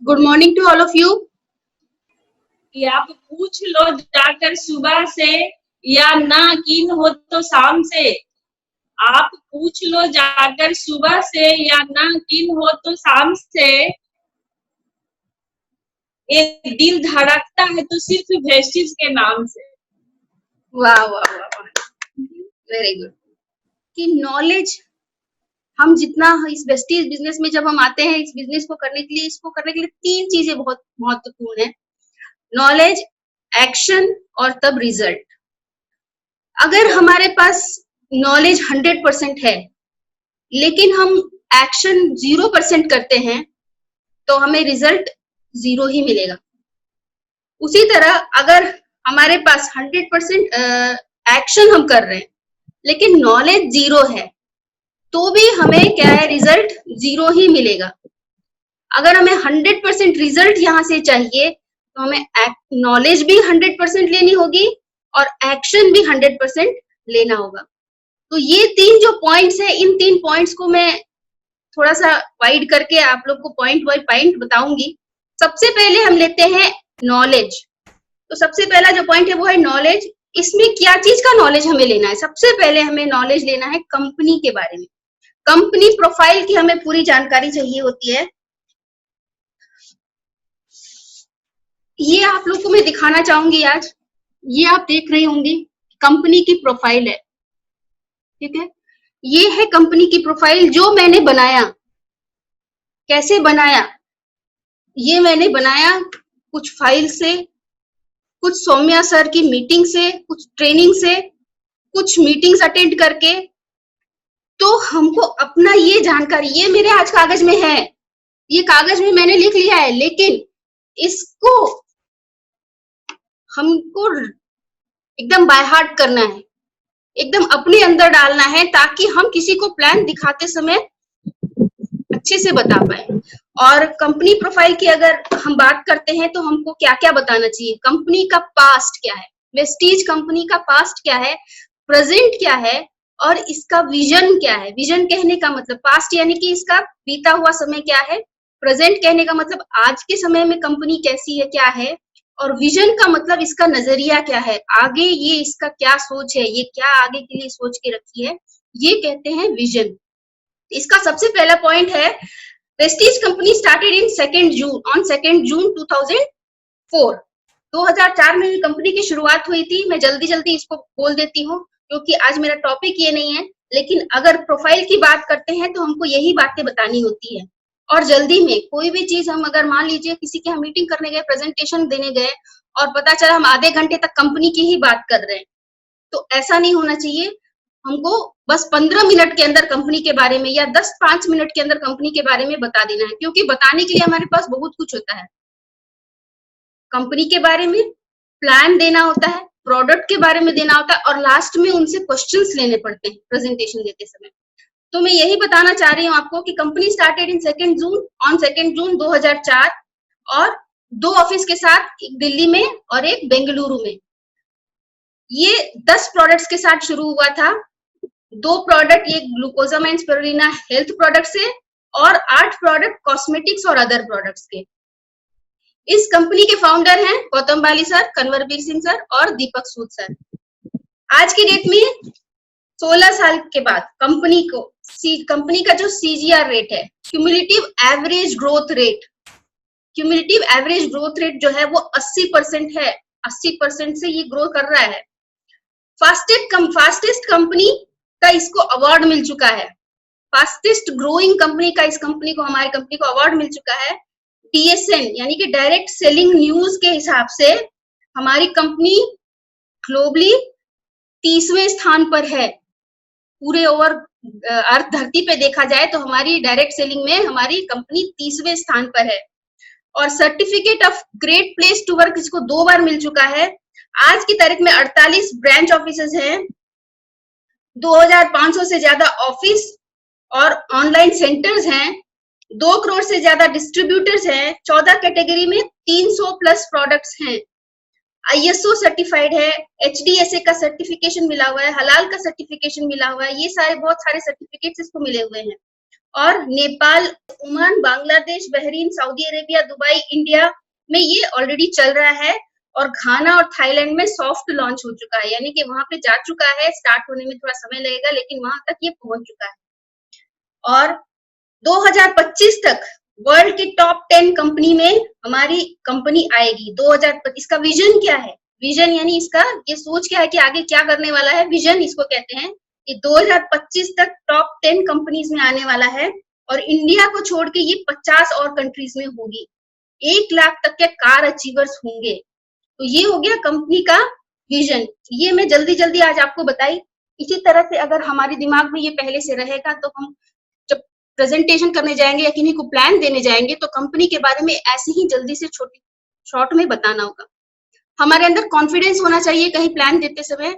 Good morning to all of you. कि आप पूछ लो जाकर सुबह से या ना कीन हो तो शाम से। आप पूछ लो जाकर सुबह से या ना कीन हो तो शाम से। एक दिल धड़कता है तो सिर्फ वेस्टीज के नाम से। वाह वाह वाह वाह, वेरी गुड। कि नॉलेज हम जितना इस वेस्टीज बिजनेस में जब हम आते हैं, इस बिजनेस को करने के लिए, इसको करने के लिए तीन चीजें बहुत महत्वपूर्ण है: नॉलेज, एक्शन और तब रिजल्ट। अगर हमारे पास नॉलेज 100% है लेकिन हम एक्शन 0% करते हैं तो हमें रिजल्ट 0 ही मिलेगा। उसी तरह अगर हमारे पास 100% एक्शन हम कर रहे हैं लेकिन नॉलेज 0 है तो भी हमें क्या है, रिजल्ट 0 ही मिलेगा। अगर हमें 100% रिजल्ट यहाँ से चाहिए तो हमें नॉलेज भी 100% लेनी होगी और एक्शन भी 100% लेना होगा। तो ये तीन जो पॉइंट्स है, इन तीन पॉइंट्स को मैं थोड़ा सा वाइड करके आप लोग को पॉइंट बाय पॉइंट बताऊंगी। सबसे पहले हम लेते हैं नॉलेज। तो सबसे पहला जो पॉइंट है वो है नॉलेज। इसमें क्या चीज का नॉलेज हमें लेना है? सबसे पहले हमें नॉलेज लेना है कंपनी के बारे में। कंपनी प्रोफाइल की हमें पूरी जानकारी चाहिए होती है। ये आप लोग को मैं दिखाना चाहूंगी आज। ये आप देख रही होंगी, कंपनी की प्रोफाइल है, ठीक है। ये है कंपनी की प्रोफाइल जो मैंने बनाया। कैसे बनाया? ये मैंने बनाया कुछ फाइल से, कुछ सौम्या सर की मीटिंग से, कुछ ट्रेनिंग से, कुछ मीटिंग्स अटेंड करके। तो हमको अपना ये जानकारी, ये मेरे आज कागज में है, ये कागज में मैंने लिख लिया है, लेकिन इसको हमको एकदम बाय हार्ट करना है, एकदम अपने अंदर डालना है ताकि हम किसी को प्लान दिखाते समय अच्छे से बता पाए। और कंपनी प्रोफाइल की अगर हम बात करते हैं तो हमको क्या क्या बताना चाहिए? कंपनी का पास्ट क्या है, वेस्टीज कंपनी का पास्ट क्या है, प्रेजेंट क्या है और इसका विजन क्या है। विजन कहने का मतलब पास्ट यानी कि इसका बीता हुआ समय क्या है, प्रेजेंट कहने का मतलब आज के समय में कंपनी कैसी है, क्या है, और विजन का मतलब इसका नजरिया क्या है, आगे ये इसका क्या सोच है, ये क्या आगे के लिए सोच के रखी है, ये कहते हैं विजन। इसका सबसे पहला पॉइंट है Prestige company started in 2 June on 2 जून 2004। 2004 में कंपनी की शुरुआत हुई थी। मैं जल्दी जल्दी इसको बोल देती हूँ क्योंकि आज मेरा टॉपिक ये नहीं है, लेकिन अगर प्रोफाइल की बात करते हैं तो हमको यही बातें बतानी होती है। और जल्दी में कोई भी चीज हम अगर मान लीजिए किसी के हम मीटिंग करने गए, प्रेजेंटेशन देने गए और पता चला हम आधे घंटे तक कंपनी की ही बात कर रहे हैं, तो ऐसा नहीं होना चाहिए। हमको बस 15 मिनट के अंदर कंपनी के बारे में या 10-5 मिनट के अंदर कंपनी के बारे में बता देना है, क्योंकि बताने के लिए हमारे पास बहुत कुछ होता है। कंपनी के बारे में प्लान देना होता है, प्रोडक्ट के बारे में देना होता है और लास्ट में उनसे क्वेश्चंस लेने पड़ते हैं प्रेजेंटेशन देते समय। तो मैं यही बताना चाह रही हूँ आपको कि company started in 2 June on 2 जून 2004 और 2 ऑफिस के साथ, एक दिल्ली में और एक बेंगलुरु में। ये 10 प्रोडक्ट्स के साथ शुरू हुआ था। 2 प्रोडक्ट ये ग्लूकोजामाइन स्पिरुलिना हेल्थ प्रोडक्ट से और 8 प्रोडक्ट कॉस्मेटिक्स और अदर प्रोडक्ट्स के। इस कंपनी के फाउंडर हैं गौतम बाली सर, कन्वरवीर सिंह सर और दीपक सूद सर। आज की डेट में 16 साल के बाद कंपनी का जो सीजीआर रेट है, cumulative average growth rate, cumulative average growth rate जो है वो 80% है। 80% से ये ग्रो कर रहा है। फास्टेस्ट कंपनी का इसको अवार्ड मिल चुका है। फास्टेस्ट ग्रोइंग कंपनी का इस कंपनी को, हमारी कंपनी को अवार्ड मिल चुका है। DSN यानी कि डायरेक्ट सेलिंग न्यूज के हिसाब से हमारी कंपनी ग्लोबली 30वें स्थान पर है। पूरे ओवर अर्थ धरती पे देखा जाए तो हमारी डायरेक्ट सेलिंग में हमारी कंपनी 30वें स्थान पर है। और certificate of great place to work इसको 2 बार मिल चुका है। आज की तारीख में 48 ब्रांच ऑफिसेस हैं, 2500 से ज्यादा ऑफिस और ऑनलाइन सेंटर्स हैं, 2 करोड़ से ज्यादा डिस्ट्रीब्यूटर्स हैं, 14 कैटेगरी में 300 प्लस प्रोडक्ट्स हैं, ISO सर्टिफाइड है, HDSA का सर्टिफिकेशन मिला हुआ है, हलाल का सर्टिफिकेशन मिला हुआ है। ये सारे बहुत सारे सर्टिफिकेट्स इसको मिले हुए हैं। और Nepal, Oman, Bangladesh, Bahrain, Saudi Arabia, Dubai, India में ये ऑलरेडी चल रहा है और घाना और थाईलैंड में सॉफ्ट लॉन्च हो चुका है, यानी कि वहां पे जा चुका है, स्टार्ट होने में थोड़ा समय लगेगा लेकिन वहां तक ये पहुंच चुका है। और 2025 तक वर्ल्ड की टॉप 10 कंपनी में हमारी कंपनी आएगी। 2025 इसका विजन क्या है? विजन यानी इसका ये सोच क्या है कि आगे क्या करने वाला है, विजन इसको कहते हैं। कि 2025 तक टॉप 10 कंपनीज में आने वाला है और इंडिया को छोड़ के ये 50 और कंट्रीज में होगी। 1 लाख तक के कार अचीवर्स होंगे। तो ये हो गया कंपनी का विजन। ये मैं जल्दी जल्दी आज आपको बताई। इसी तरह से अगर हमारे दिमाग में ये पहले से रहेगा तो हम जब प्रेजेंटेशन करने जाएंगे या किन्हीं को प्लान देने जाएंगे तो कंपनी के बारे में ऐसे ही जल्दी से छोटी शॉर्ट में बताना होगा। हमारे अंदर कॉन्फिडेंस होना चाहिए कहीं प्लान देते समय।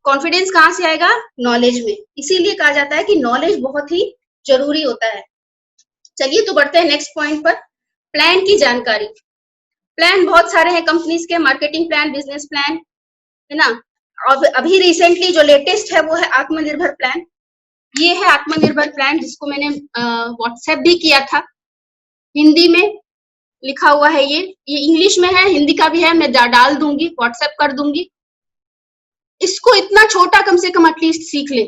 कॉन्फिडेंस कहाँ से आएगा? नॉलेज में। इसीलिए कहा जाता है कि नॉलेज बहुत ही जरूरी होता है। चलिए तो बढ़ते हैं नेक्स्ट पॉइंट पर, प्लान की जानकारी। प्लान बहुत सारे हैं कंपनीज के, मार्केटिंग प्लान, बिजनेस प्लान, है ना। और अभी रिसेंटली जो लेटेस्ट है वो है आत्मनिर्भर प्लान। ये है आत्मनिर्भर प्लान जिसको मैंने व्हाट्सएप भी किया था, हिंदी में लिखा हुआ है। ये इंग्लिश में है, हिंदी का भी है, मैं डाल दूंगी, व्हाट्सएप कर दूंगी। इसको इतना छोटा कम से कम एटलीस्ट सीख ले,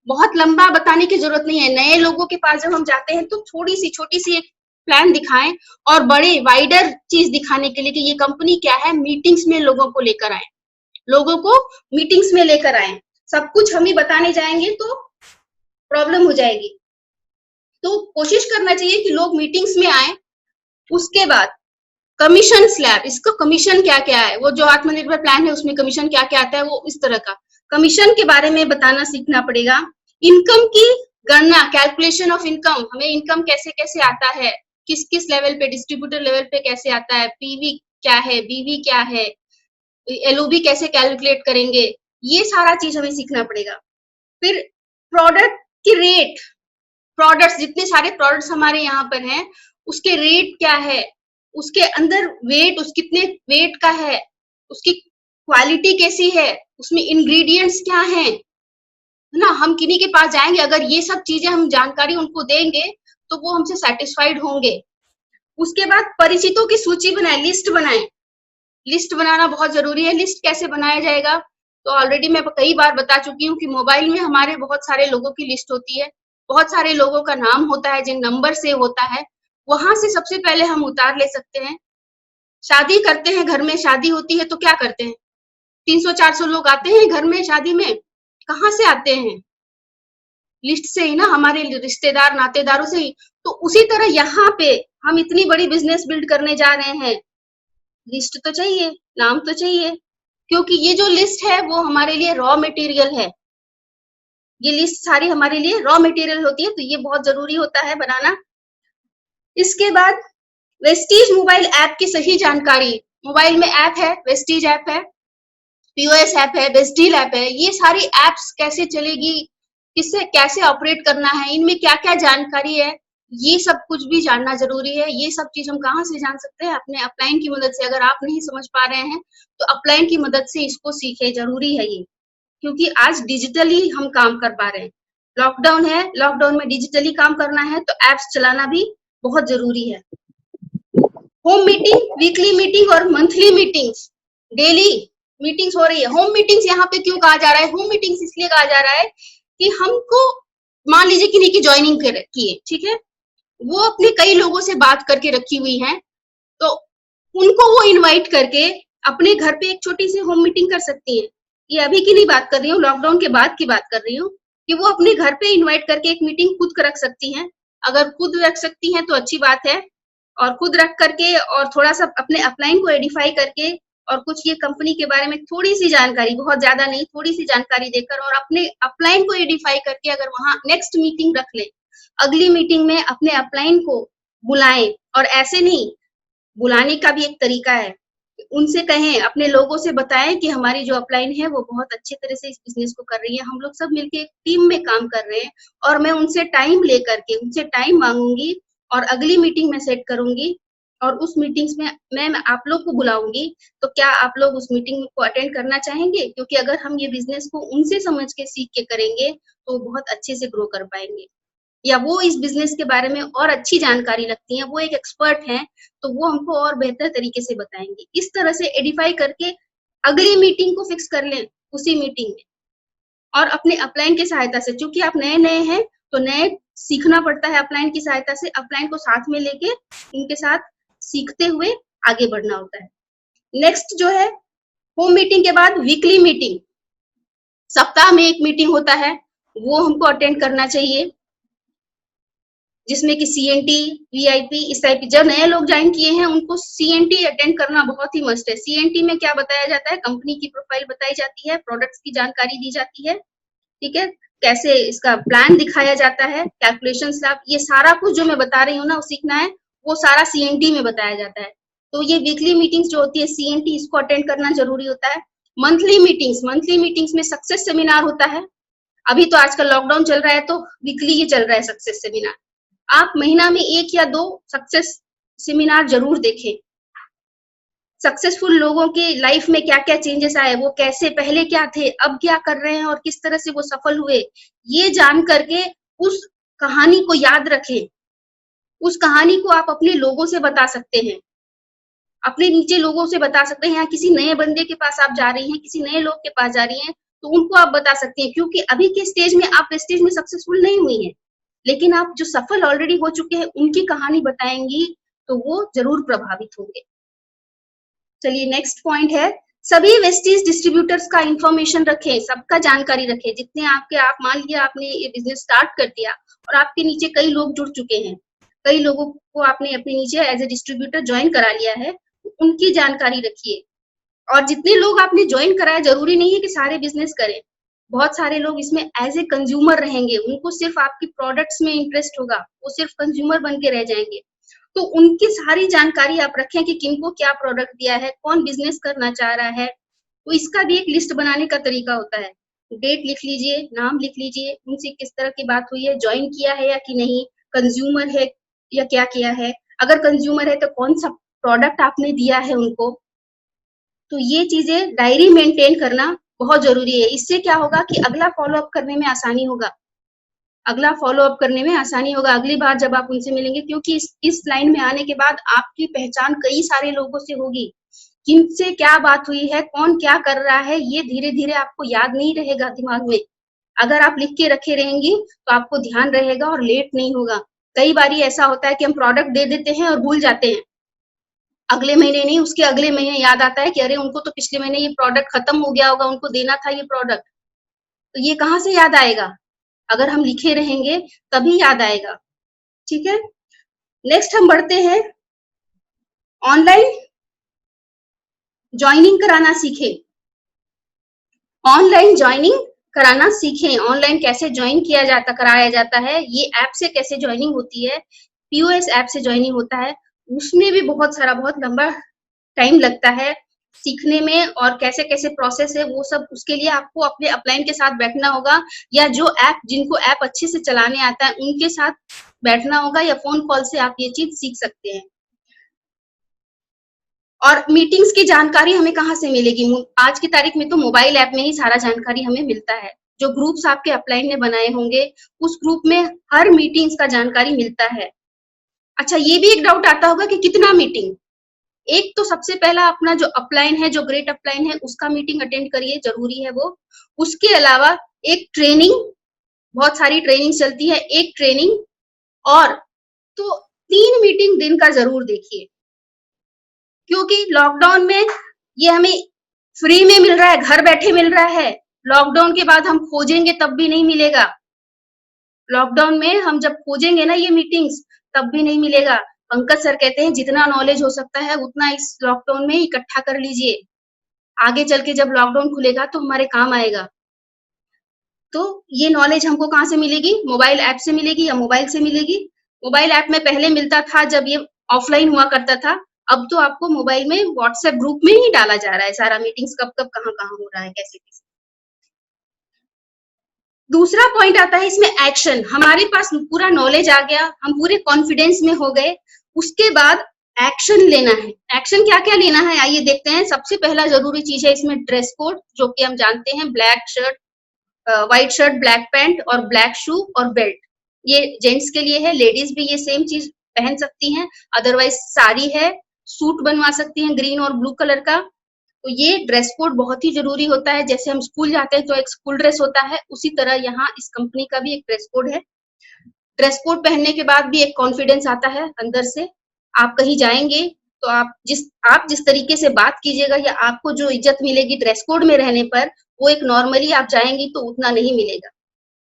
बहुत लंबा बताने की जरूरत नहीं है। नए लोगों के पास जब हम जाते हैं तो थोड़ी सी छोटी सी एक प्लान दिखाएं और बड़े वाइडर चीज दिखाने के लिए कि ये कंपनी क्या है, मीटिंग्स में लोगों को लेकर आए, लोगों को मीटिंग्स में लेकर आए। सब कुछ हम ही बताने जाएंगे तो प्रॉब्लम हो जाएगी। तो कोशिश करना चाहिए कि लोग मीटिंग्स में आए। उसके बाद कमीशन स्लैब, इसका कमीशन क्या क्या है, वो जो आत्मनिर्भर प्लान है उसमें कमीशन क्या क्या आता है, वो इस तरह का कमीशन के बारे में बताना सीखना पड़ेगा। इनकम की गणना, कैलकुलेशन ऑफ इनकम, हमें इनकम कैसे कैसे आता है, किस किस लेवल पे, डिस्ट्रीब्यूटर लेवल पे कैसे आता है, पीवी क्या है, बीवी क्या है, एलओबी कैसे कैलकुलेट करेंगे, ये सारा चीज हमें सीखना पड़ेगा। फिर प्रोडक्ट की रेट, प्रोडक्ट्स, जितने सारे प्रोडक्ट्स हमारे यहाँ पर हैं उसके रेट क्या है, उसके अंदर वेट, उस कितने वेट का है, उसकी क्वालिटी कैसी है, उसमें इंग्रेडिएंट्स क्या हैं, है ना। हम किन्हीं के पास जाएंगे, अगर ये सब चीजें हम जानकारी उनको देंगे तो वो हमसे सेटिस्फाइड होंगे। उसके बाद परिचितों की सूची बनाए, लिस्ट बनाए। लिस्ट बनाना बहुत जरूरी है। लिस्ट कैसे बनाया जाएगा, तो ऑलरेडी मैं कई बार बता चुकी हूँ कि मोबाइल में हमारे बहुत सारे लोगों की लिस्ट होती है, बहुत सारे लोगों का नाम होता है, जिन नंबर से होता है, वहां से सबसे पहले हम उतार ले सकते हैं। शादी करते हैं, घर में शादी होती है तो क्या करते हैं, 300-400 लोग आते हैं घर में शादी में, कहाँ से आते हैं, लिस्ट से ही ना, हमारे रिश्तेदार नातेदारों से ही। तो उसी तरह यहाँ पे हम इतनी बड़ी बिजनेस बिल्ड करने जा रहे हैं, लिस्ट तो चाहिए, नाम तो चाहिए, क्योंकि ये जो लिस्ट है वो हमारे लिए रॉ मटेरियल है। ये लिस्ट सारी हमारे लिए रॉ मटेरियल होती है, तो ये बहुत जरूरी होता है बनाना। इसके बाद वेस्टीज मोबाइल ऐप की सही जानकारी। मोबाइल में ऐप है, वेस्टीज ऐप है, पीओएस ऐप है, बेस्टील ऐप है, ये सारी एप्स कैसे चलेगी, किससे कैसे ऑपरेट करना है, इनमें क्या क्या जानकारी है, ये सब कुछ भी जानना जरूरी है। ये सब चीज हम कहाँ से जान सकते हैं, अपने अपलाइन की मदद से। अगर आप नहीं समझ पा रहे हैं तो अपलाइन की मदद से इसको सीखे, जरूरी है ये, क्योंकि आज डिजिटली हम काम कर पा रहे हैं। लॉकडाउन है, लॉकडाउन में डिजिटली काम करना है तो एप्स चलाना भी बहुत जरूरी है। होम मीटिंग, वीकली मीटिंग और मंथली मीटिंग्स, डेली मीटिंग्स हो रही है। होम मीटिंग्स यहाँ पे क्यों कहा जा रहा है, होम मीटिंग्स इसलिए कहा जा रहा है कि हमको, मान लीजिए किन्हीं की ज्वाइनिंग किए, ठीक है, वो अपने कई लोगों से बात करके रखी हुई है, तो उनको वो इनवाइट करके अपने घर पे एक छोटी सी होम मीटिंग कर सकती है। ये अभी की नहीं बात कर रही हूँ, लॉकडाउन के बाद की बात कर रही हूँ, कि वो अपने घर पे इनवाइट करके एक मीटिंग खुद रख सकती हैं। अगर खुद रख सकती हैं तो अच्छी बात है, और खुद रख करके और थोड़ा सा अपने अपलाइन को एडिफाई करके और कुछ ये कंपनी के बारे में थोड़ी सी जानकारी, बहुत ज्यादा नहीं, थोड़ी सी जानकारी देकर और अपने अपलाइन को एडिफाई करके अगर वहां नेक्स्ट मीटिंग रख ले, अगली मीटिंग में अपने अपलाइन को बुलाएं। और ऐसे नहीं, बुलाने का भी एक तरीका है, उनसे कहें, अपने लोगों से बताएं कि हमारी जो अपलाइन है वो बहुत अच्छे तरह से इस बिजनेस को कर रही है, हम लोग सब मिलके एक टीम में काम कर रहे हैं, और मैं उनसे टाइम लेकर के उनसे टाइम मांगूंगी और अगली मीटिंग में सेट करूंगी, और उस मीटिंग्स में मैं आप लोग को बुलाऊंगी। तो क्या आप लोग उस मीटिंग को अटेंड करना चाहेंगे, क्योंकि अगर हम ये बिजनेस को उनसे समझ के सीख के करेंगे तो बहुत अच्छे से ग्रो कर पाएंगे। या वो इस बिजनेस के बारे में और अच्छी जानकारी रखती हैं, वो एक एक्सपर्ट हैं, तो वो हमको और बेहतर तरीके से बताएंगे। इस तरह से एडिफाई करके अगली मीटिंग को फिक्स कर लें उसी मीटिंग में, और अपने अपलाइन की सहायता से, चूंकि आप नए नए हैं तो नए सीखना पड़ता है, अपलाइन की सहायता से अपलाइन को साथ में लेके उनके साथ सीखते हुए आगे बढ़ना होता है। नेक्स्ट जो है, होम मीटिंग के बाद वीकली मीटिंग, सप्ताह में एक मीटिंग होता है, वो हमको अटेंड करना चाहिए, जिसमें कि सीएनटी, वीआईपी, इस टाइप की, जब नए लोग ज्वाइन किए हैं उनको सीएनटी अटेंड करना बहुत ही मस्ट है। सीएनटी में क्या बताया जाता है, कंपनी की प्रोफाइल बताई जाती है, प्रोडक्ट्स की जानकारी दी जाती है, ठीक है, कैसे इसका प्लान दिखाया जाता है, कैलकुलेशन स्लैब, ये सारा कुछ जो मैं बता रही हूँ ना, वो सीखना है, वो सारा सीएनटी में बताया जाता है। तो ये वीकली मीटिंग्स जो होती है सीएनटी, इसको अटेंड करना जरूरी होता है। मंथली मीटिंग्स में सक्सेस सेमिनार होता है। अभी तो आजकल लॉकडाउन चल रहा है तो वीकली ही चल रहा है सक्सेस सेमिनार। आप महीना में 1 या 2 सक्सेस सेमिनार जरूर देखें। सक्सेसफुल लोगों के लाइफ में क्या-क्या चेंजेस आए, वो कैसे, पहले क्या थे, अब क्या कर रहे हैं और किस तरह से वो सफल हुए, ये जान करके उस कहानी को याद रखें। उस कहानी को आप अपने लोगों से बता सकते हैं, अपने नीचे लोगों से बता सकते हैं, या किसी नए बंदे के पास आप जा रही हैं, किसी नए लोग के पास जा रही हैं, तो उनको आप बता सकती हैं, क्योंकि अभी के स्टेज में आप प्रेस्टीज में सक्सेसफुल नहीं हुई हैं, लेकिन आप जो सफल ऑलरेडी हो चुके हैं, उनकी कहानी बताएंगी, तो वो जरूर प्रभावित होंगे। चलिए नेक्स्ट पॉइंट है, सभी वेस्टीज डिस्ट्रीब्यूटर्स का इंफॉर्मेशन रखें, सबका जानकारी रखें, जितने आपके, आप मान लिया आपने ये बिजनेस स्टार्ट कर दिया और आपके नीचे कई लोग जुड़ चुके हैं, कई लोगों को आपने अपने नीचे एज ए डिस्ट्रीब्यूटर ज्वाइन करा लिया है, उनकी जानकारी रखिए। और जितने लोग आपने ज्वाइन कराया, जरूरी नहीं है कि सारे बिजनेस करें, बहुत सारे लोग इसमें एज ए कंज्यूमर रहेंगे, उनको सिर्फ आपकी प्रोडक्ट्स में इंटरेस्ट होगा, वो सिर्फ कंज्यूमर बन के रह जाएंगे, तो उनकी सारी जानकारी आप रखें कि किनको क्या प्रोडक्ट दिया है, कौन बिजनेस करना चाह रहा है, तो इसका भी एक लिस्ट बनाने का तरीका होता है। डेट लिख लीजिए, नाम लिख लीजिए, उनसे किस तरह की बात हुई है, ज्वाइन किया है या कि नहीं, कंज्यूमर है या क्या किया है, अगर कंज्यूमर है तो कौन सा प्रोडक्ट आपने दिया है उनको। तो ये चीजें डायरी मेंटेन करना बहुत जरूरी है। इससे क्या होगा कि अगला फॉलो अप करने में आसानी होगा, अगला फॉलो अप करने में आसानी होगा अगली बार जब आप उनसे मिलेंगे, क्योंकि इस लाइन में आने के बाद आपकी पहचान कई सारे लोगों से होगी, किनसे क्या बात हुई है, कौन क्या कर रहा है, ये धीरे धीरे आपको याद नहीं रहेगा दिमाग में। अगर आप लिख के रखे रहेंगी तो आपको ध्यान रहेगा और लेट नहीं होगा। कई बारी ऐसा होता है कि हम प्रोडक्ट दे देते हैं और भूल जाते हैं, अगले महीने नहीं, उसके अगले महीने याद आता है कि अरे उनको तो पिछले महीने ये प्रोडक्ट खत्म हो गया होगा, उनको देना था ये प्रोडक्ट, तो ये कहाँ से याद आएगा, अगर हम लिखे रहेंगे तभी याद आएगा। ठीक है, नेक्स्ट हम बढ़ते हैं, ऑनलाइन ज्वाइनिंग कराना सीखें। ऑनलाइन ज्वाइनिंग कराना सीखें, ऑनलाइन कैसे ज्वाइन किया जाता, कराया जाता है, ये ऐप से कैसे ज्वाइनिंग होती है, पीओएस ऐप से ज्वाइनिंग होता है, उसमें भी बहुत लंबा टाइम लगता है सीखने में, और कैसे कैसे प्रोसेस है वो सब, उसके लिए आपको अपने अपलाइन के साथ बैठना होगा, या जो ऐप, जिनको ऐप अच्छे से चलाने आता है उनके साथ बैठना होगा, या फोन कॉल से आप ये चीज सीख सकते हैं। और मीटिंग्स की जानकारी हमें कहाँ से मिलेगी, आज की तारीख में तो मोबाइल ऐप में ही सारा जानकारी हमें मिलता है, जो ग्रुप्स आपके अपलाइन ने बनाए होंगे उस ग्रुप में हर मीटिंग्स का जानकारी मिलता है। अच्छा, ये भी एक डाउट आता होगा कि कितना मीटिंग, एक तो सबसे पहला अपना जो अपलाइन है, जो ग्रेट अपलाइन है, उसका मीटिंग अटेंड करिए, जरूरी है वो। उसके अलावा एक ट्रेनिंग, बहुत सारी ट्रेनिंग चलती है, एक ट्रेनिंग, और तो 3 मीटिंग दिन का जरूर देखिए, क्योंकि लॉकडाउन में ये हमें फ्री में मिल रहा है, घर बैठे मिल रहा है, लॉकडाउन के बाद हम खोजेंगे तब भी नहीं मिलेगा, लॉकडाउन में हम जब खोजेंगे ना ये मीटिंग्स तब भी नहीं मिलेगा। पंकज सर कहते हैं जितना नॉलेज हो सकता है उतना इस लॉकडाउन में इकट्ठा कर लीजिए, आगे चल के जब लॉकडाउन खुलेगा तो हमारे काम आएगा। तो ये नॉलेज हमको कहाँ से मिलेगी, मोबाइल ऐप से मिलेगी या मोबाइल से मिलेगी। मोबाइल ऐप में पहले मिलता था जब ये ऑफलाइन हुआ करता था, अब तो आपको मोबाइल में व्हाट्सएप ग्रुप में ही डाला जा रहा है सारा, मीटिंग्स कब कब कहाँ कहाँ हो रहा है, कैसे कैसे। दूसरा पॉइंट आता है इसमें एक्शन, हमारे पास पूरा नॉलेज आ गया, हम पूरे कॉन्फिडेंस में हो गए, उसके बाद एक्शन लेना है। एक्शन क्या क्या लेना है आइए देखते हैं। सबसे पहला जरूरी चीज है इसमें ड्रेस कोड, जो कि हम जानते हैं black shirt, white shirt, black pant और ब्लैक शू और बेल्ट, ये जेंट्स के लिए है, लेडीज भी ये सेम चीज पहन सकती हैं। अदरवाइज साड़ी है, सूट बनवा सकती हैं ग्रीन और ब्लू कलर का। तो ये ड्रेस कोड बहुत ही जरूरी होता है। जैसे हम स्कूल जाते हैं तो एक स्कूल ड्रेस होता है, उसी तरह यहाँ इस कंपनी का भी एक ड्रेस कोड है। ड्रेस कोड पहनने के बाद भी एक कॉन्फिडेंस आता है अंदर से। आप कहीं जाएंगे तो आप जिस तरीके से बात कीजिएगा या आपको जो इज्जत मिलेगी ड्रेस कोड में रहने पर, वो एक नॉर्मली आप जाएंगी तो उतना नहीं मिलेगा।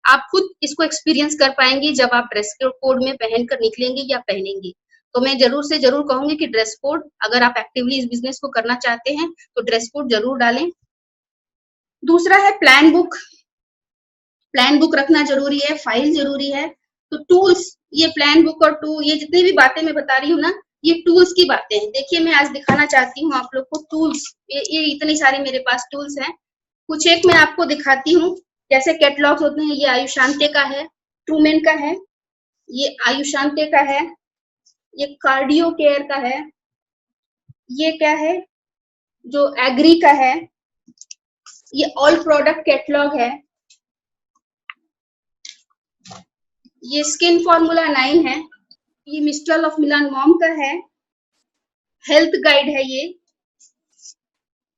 आप खुद इसको एक्सपीरियंस कर पाएंगी जब आप ड्रेस कोड में पहनकर निकलेंगी या पहनेंगी। तो मैं जरूर से जरूर कहूंगी कि ड्रेस कोड, अगर आप एक्टिवली इस बिजनेस को करना चाहते हैं तो ड्रेस कोड जरूर डालें। दूसरा है प्लान बुक। प्लान बुक रखना जरूरी है, फाइल जरूरी है। तो टूल्स, ये प्लान बुक और ये जितनी भी बातें मैं बता रही हूँ ना, ये टूल्स की बातें हैं। देखिए मैं आज दिखाना चाहती हूँ आप लोग को टूल्स। ये इतनी सारी मेरे पास टूल्स हैं। कुछ एक मैं आपको दिखाती हूँ। जैसे कैटलॉग होते हैं, ये आयुषांते का है, ट्रूमेन का है, ये आयुषांते का है, ये कार्डियो केयर का है, ये क्या है जो एग्री का है, ये ऑल प्रोडक्ट कैटलॉग है, ये स्किन फॉर्मूला 9 है, ये मिस्ट्रल ऑफ मिलान मॉम का है, हेल्थ गाइड है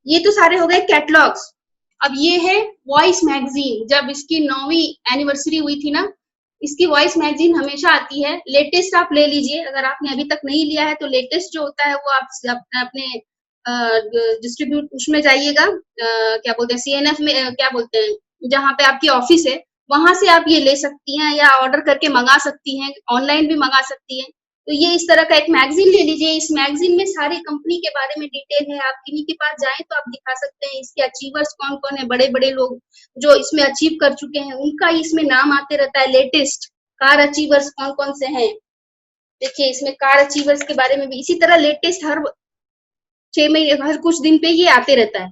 ये तो सारे हो गए कैटलॉग्स। अब ये है वॉइस मैगजीन। जब इसकी 9वीं एनिवर्सरी हुई थी ना, इसकी वॉइस मैगजीन हमेशा आती है। लेटेस्ट आप ले लीजिए, अगर आपने अभी तक नहीं लिया है तो लेटेस्ट जो होता है वो आप अपने डिस्ट्रीब्यूट उसमें जाइएगा, क्या बोलते हैं CNF में, क्या बोलते हैं जहाँ पे आपकी ऑफिस है, वहां से आप ये ले सकती हैं या ऑर्डर करके मंगा सकती हैं, ऑनलाइन भी मंगा सकती हैं। तो ये इस तरह का एक मैगजीन ले लीजिए। इस मैगजीन में सारी कंपनी के बारे में डिटेल है। आप किन्हीं के पास जाएं तो आप दिखा सकते हैं इसके अचीवर्स कौन कौन है, बड़े बड़े लोग जो इसमें अचीव कर चुके हैं उनका इसमें नाम आते रहता है। लेटेस्ट कार अचीवर्स कौन कौन से हैं, देखिए इसमें कार अचीवर्स के बारे में भी इसी तरह लेटेस्ट हर 6 महीने, हर कुछ दिन पे ये आते रहता है।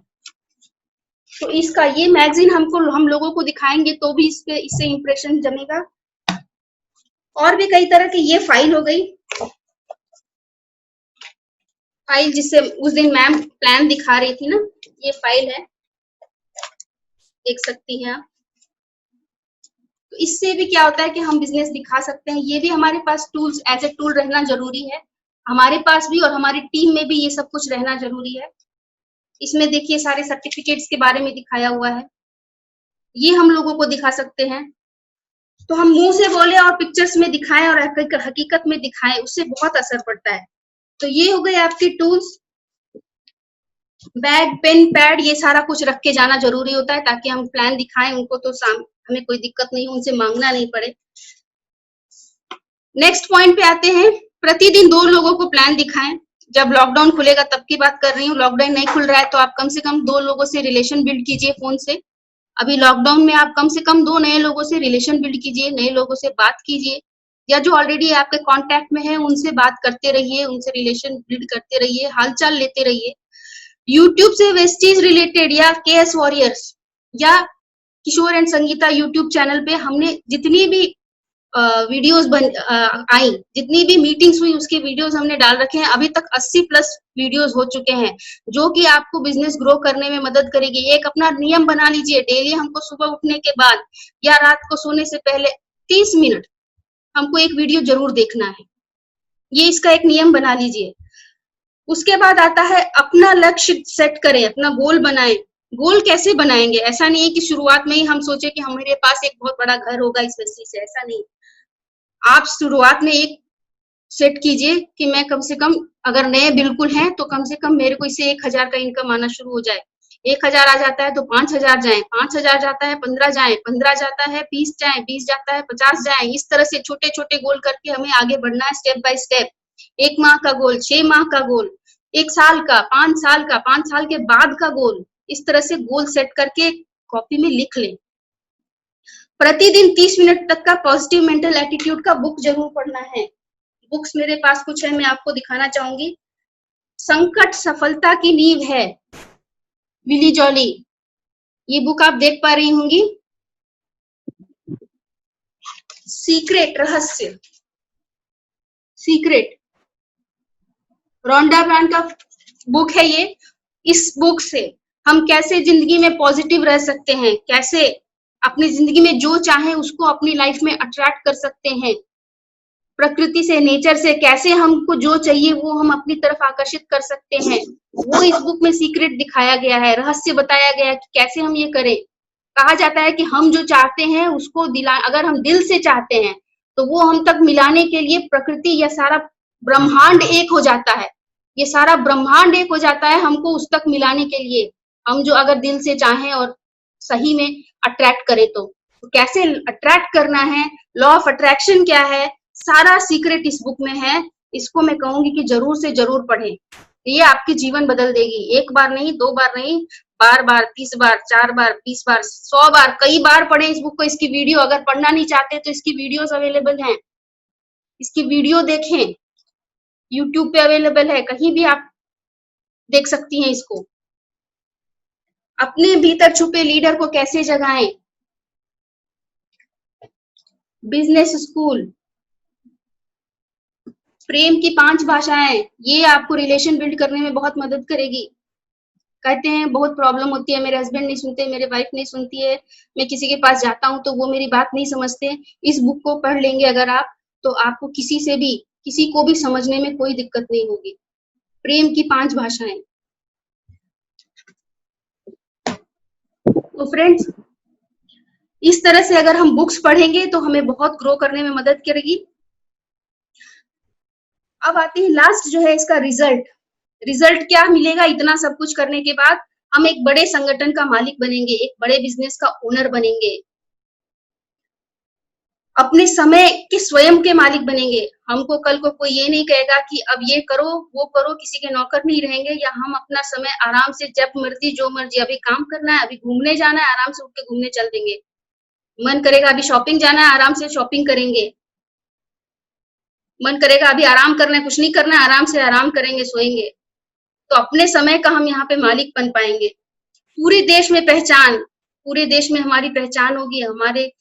तो इसका ये मैगजीन हम लोगों को दिखाएंगे तो भी इससे इंप्रेशन जमेगा। और भी कई तरह की, ये फाइल हो गई, फाइल जिससे उस दिन मैम प्लान दिखा रही थी ना, ये फाइल है, देख सकती हैं आप। तो इससे भी क्या होता है कि हम बिजनेस दिखा सकते हैं। ये भी हमारे पास टूल्स, एज ए टूल रहना जरूरी है हमारे पास भी, और हमारी टीम में भी ये सब कुछ रहना जरूरी है। इसमें देखिए सारे सर्टिफिकेट्स के बारे में दिखाया हुआ है, ये हम लोगों को दिखा सकते हैं। तो हम मुंह से बोले और पिक्चर्स में दिखाएं और हकीकत में दिखाएं, उससे बहुत असर पड़ता है। तो ये हो गए आपके टूल्स। बैग, पेन, पैड, ये सारा कुछ रख के जाना जरूरी होता है ताकि हम प्लान दिखाएं उनको तो हमें कोई दिक्कत नहीं, उनसे मांगना नहीं पड़े। नेक्स्ट पॉइंट पे आते हैं, प्रतिदिन 2 लोगों को प्लान दिखाएं। जब लॉकडाउन खुलेगा तब की बात कर रही हूँ, लॉकडाउन नहीं खुल रहा है तो आप कम से कम 2 लोगों से रिलेशन बिल्ड कीजिए फोन से। अभी लॉकडाउन में आप कम से कम 2 नए लोगों से रिलेशन बिल्ड कीजिए, नए लोगों से बात कीजिए, या जो ऑलरेडी आपके कांटेक्ट में है उनसे बात करते रहिए, उनसे रिलेशन बिल्ड करते रहिए, हालचाल लेते रहिए। यूट्यूब से वेस्टीज रिलेटेड या केएस वॉरियर्स या किशोर एंड संगीता यूट्यूब चैनल पे हमने जितनी भी वीडियोस आई, जितनी भी मीटिंग्स हुई उसकी वीडियोस हमने डाल रखे हैं। अभी तक 80+ वीडियोस हो चुके हैं जो कि आपको बिजनेस ग्रो करने में मदद करेगी। एक अपना नियम बना लीजिए, डेली हमको सुबह उठने के बाद या रात को सोने से पहले 30 मिनट हमको एक वीडियो जरूर देखना है, ये इसका एक नियम बना लीजिए। उसके बाद आता है अपना लक्ष्य सेट करें, अपना गोल बनाएं। गोल कैसे बनाएंगे? ऐसा नहीं है कि शुरुआत में ही हम सोचे कि हमारे पास एक बहुत बड़ा घर होगा इस वजह से, ऐसा नहीं। आप शुरुआत में एक सेट कीजिए कि मैं कम से कम, अगर नए बिल्कुल हैं तो कम से कम मेरे को इससे 1000 का इनकम आना शुरू हो जाए। 1000 आ जाता है तो 5000 जाए, 5000 जाता है 15 जाए, 15 जाता है 20 जाए, 20 जाता है 50 जाए। इस तरह से छोटे छोटे गोल करके हमें आगे बढ़ना है स्टेप बाय स्टेप। 1 माह का गोल, 6 माह का गोल, 1 साल का, 5 साल का, 5 साल के बाद का गोल, इस तरह से गोल सेट करके कॉपी में लिख लें। प्रतिदिन 30 मिनट तक का पॉजिटिव मेंटल एटीट्यूड का बुक जरूर पढ़ना है। बुक्स मेरे पास कुछ है, मैं आपको दिखाना चाहूंगी। संकट सफलता की नींव है, विली जॉली, ये बुक आप देख पा रही होंगी। सीक्रेट, रहस्य, सीक्रेट, रोंडा ब्रांड का बुक है ये। इस बुक से हम कैसे जिंदगी में पॉजिटिव रह सकते हैं, कैसे अपनी जिंदगी में जो चाहे उसको अपनी लाइफ में अट्रैक्ट कर सकते हैं। प्रकृति से, नेचर से कैसे हमको जो चाहिए वो हम अपनी तरफ आकर्षित कर सकते हैं, वो इस बुक में सीक्रेट दिखाया गया है, रहस्य बताया गया है कि कैसे हम ये करें। कहा जाता है कि हम जो चाहते हैं उसको अगर हम दिल से चाहते हैं तो वो हम तक मिलाने के लिए प्रकृति या सारा ब्रह्मांड एक हो जाता है। ये सारा ब्रह्मांड एक हो जाता है हमको उस तक मिलाने के लिए, हम जो अगर दिल से चाहें और सही में अट्रैक्ट करें तो कैसे अट्रैक्ट करना है, लॉ ऑफ अट्रैक्शन क्या है, सारा सीक्रेट इस बुक में है। इसको मैं कहूंगी कि जरूर से जरूर पढ़ें, ये आपके जीवन बदल देगी। एक बार नहीं, 2 बार नहीं, बार बार, 30 बार, 4 बार, 20 बार, 100 बार, कई बार पढ़ें इस बुक को। इसकी वीडियो अगर पढ़ना नहीं चाहते तो इसकी वीडियोस अवेलेबल हैं, इसकी वीडियो देखें, यूट्यूब पे अवेलेबल है, कहीं भी आप देख सकती हैं इसको। अपने भीतर छुपे लीडर को कैसे जगाएं, बिजनेस स्कूल, प्रेम की 5 भाषाएं, ये आपको रिलेशन बिल्ड करने में बहुत मदद करेगी। कहते हैं बहुत प्रॉब्लम होती है, मेरे हस्बैंड नहीं सुनते, मेरे वाइफ नहीं सुनती है, मैं किसी के पास जाता हूँ तो वो मेरी बात नहीं समझते। इस बुक को पढ़ लेंगे अगर आप, तो आपको किसी को भी समझने में कोई दिक्कत नहीं होगी। प्रेम की 5 भाषाएं। तो फ्रेंड्स, इस तरह से अगर हम बुक्स पढ़ेंगे तो हमें बहुत ग्रो करने में मदद करेगी। अब आती है लास्ट जो है इसका रिजल्ट। रिजल्ट क्या मिलेगा इतना सब कुछ करने के बाद? हम एक बड़े संगठन का मालिक बनेंगे, एक बड़े बिजनेस का ओनर बनेंगे, अपने समय के स्वयं के मालिक बनेंगे। हमको कल को कोई ये नहीं कहेगा कि अब ये करो वो करो, किसी के नौकर नहीं रहेंगे, या हम अपना समय आराम से जब मर्जी जो मर्जी, अभी काम करना है, अभी घूमने जाना है, आराम से उठ के घूमने चल देंगे। मन करेगा अभी शॉपिंग जाना है, आराम से शॉपिंग करेंगे। मन करेगा अभी आराम करना है, कुछ नहीं करना है, आराम से आराम करेंगे, सोएंगे। तो अपने समय का हम यहाँ पे मालिक बन पाएंगे। पूरे देश में पहचान, पूरे देश में हमारी पहचान होगी। हमारे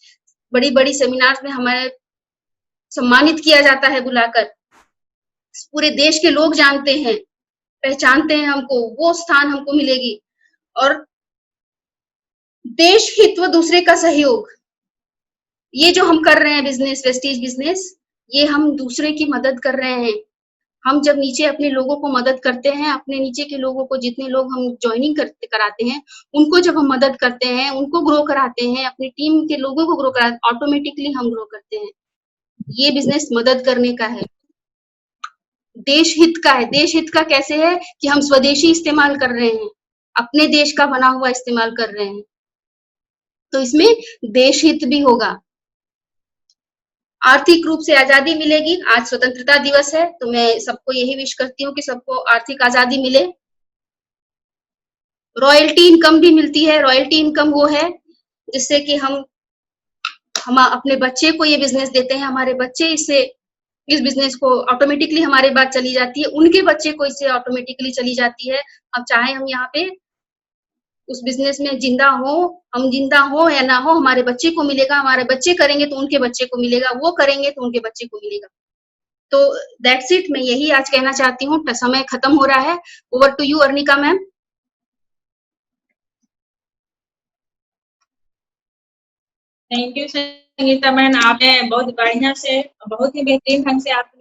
बड़ी बड़ी सेमिनार्स में हमारे सम्मानित किया जाता है बुलाकर, पूरे देश के लोग जानते हैं, पहचानते हैं हमको, वो स्थान हमको मिलेगी। और देश हित व दूसरे का सहयोग, ये जो हम कर रहे हैं बिजनेस, वेस्टीज बिजनेस, ये हम दूसरे की मदद कर रहे हैं। हम जब नीचे अपने लोगों को मदद करते हैं, अपने नीचे के लोगों को, जितने लोग हम ज्वाइनिंग कराते हैं, उनको जब हम मदद करते हैं, उनको ग्रो कराते हैं, अपनी टीम के लोगों को ग्रो कराते, ऑटोमेटिकली हम ग्रो करते हैं। ये बिजनेस मदद करने का है, देश हित का है। देश हित का कैसे है कि हम स्वदेशी इस्तेमाल कर रहे हैं, अपने देश का बना हुआ इस्तेमाल कर रहे हैं, तो इसमें देश हित भी होगा। आर्थिक रूप से आजादी मिलेगी। आज स्वतंत्रता दिवस है, तो मैं सबको यही विश करती हूँ कि सबको आर्थिक आजादी मिले। रॉयल्टी इनकम भी मिलती है। रॉयल्टी इनकम वो है जिससे कि हम अपने बच्चे को ये बिजनेस देते हैं, हमारे बच्चे इस बिजनेस को ऑटोमेटिकली हमारे बात चली जाती है, उनके बच्चे को इससे ऑटोमेटिकली चली जाती है। अब चाहे हम यहाँ पे उस बिजनेस में जिंदा हो, हम जिंदा हो या ना हो, हमारे बच्चे को मिलेगा, हमारे बच्चे करेंगे तो उनके बच्चे को मिलेगा, वो करेंगे तो उनके बच्चे को मिलेगा। तो दैट्स इट, मैं यही आज कहना चाहती हूँ। समय खत्म हो रहा है। Over to you Arnika ma'am. Thank you Sangeeta ma'am, आपने बहुत बढ़िया से, बहुत ही बेहतरीन ढंग से आपने